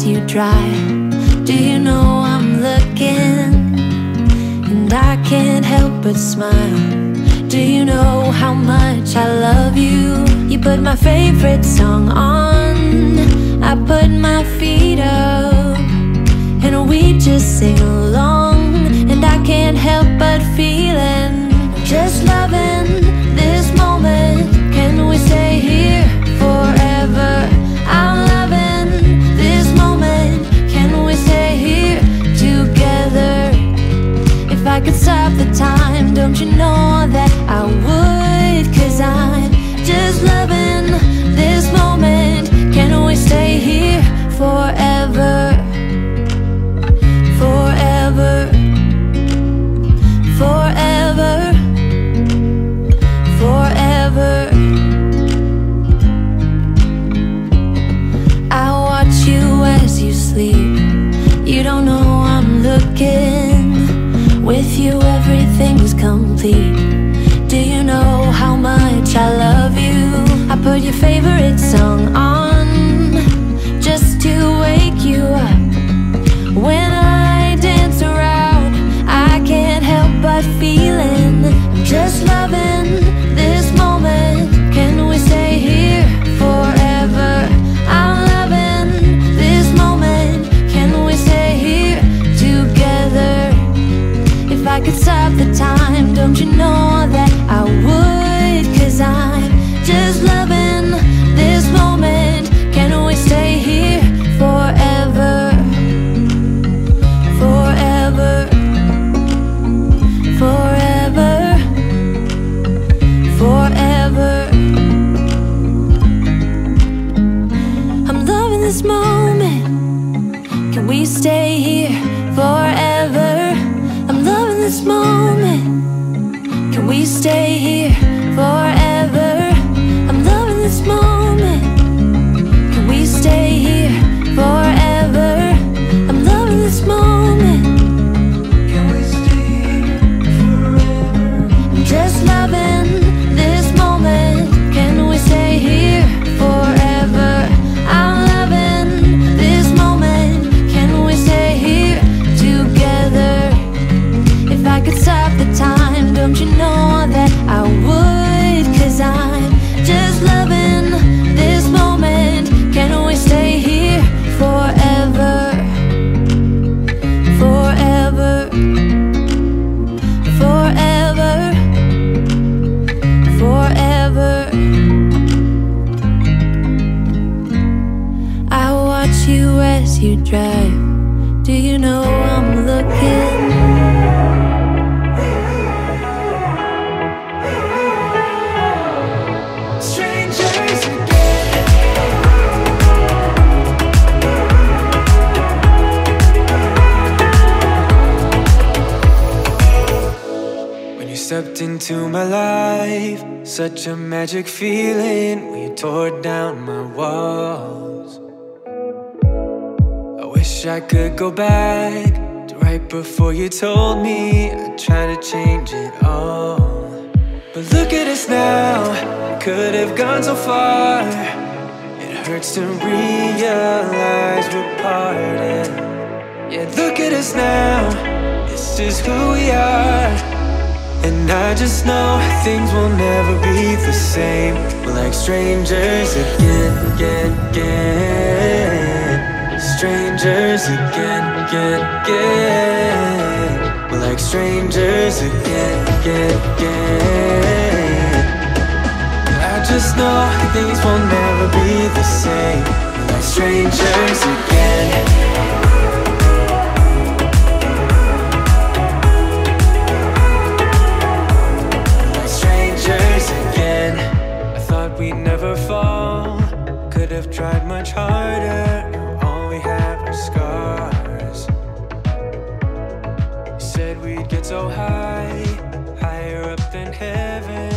as you drive. Do you know I'm looking? And I can't help but smile. Do you know how much I love you? You put my favorite song on, I put my feet up, and we just sing along. And I can't help but feeling, just loving this moment. Can we stay here forever? I'm loving this moment. Can we stay here together? If I could stop the time, don't you know that I would? 'Cause I'm just loving this moment. Can we stay here forever? Forever. Forever. Forever. I watch you as you sleep. You don't know I'm looking. With you everything's complete. Do you know how much I love you? I put your favorite song on just to wake you up. When I dance around, I can't help but feeling, I'm just loving this moment. Can we stay here forever? I'm loving this moment. Can we stay here together? If I could stop the time, don't you know that I would? 'Cause I'm just loving this moment. Can we stay here forever? Forever. Forever. Forever. I'm loving this moment. Can we stay here forever? I'm loving this moment. Can we stay here forever? I'm loving this moment. Can we stay here forever? I'm loving this moment. Can we stay here forever? I'm just loving this moment. Can we stay here forever? I'm loving this moment. Can we stay here together? If I could stop the time, don't you know that I would? 'Cause I'm just loving this moment. Can we stay here forever? Forever. Forever. Forever. I watch you as you drive. Do you know I'm looking? Stepped into my life, such a magic feeling when you tore down my walls. I wish I could go back to right before you told me I'd try to change it all. But look at us now, could have gone so far. It hurts to realize we're parted. Yeah, look at us now, this is who we are. And I just know things will never be the same. We're like strangers again, again, again. Strangers again, again, again. We're like strangers again, again, again. I just know things will never be the same. We're like strangers again. We'd never fall, could have tried much harder. Now all we have are scars. You said we'd get so high, higher up than heaven.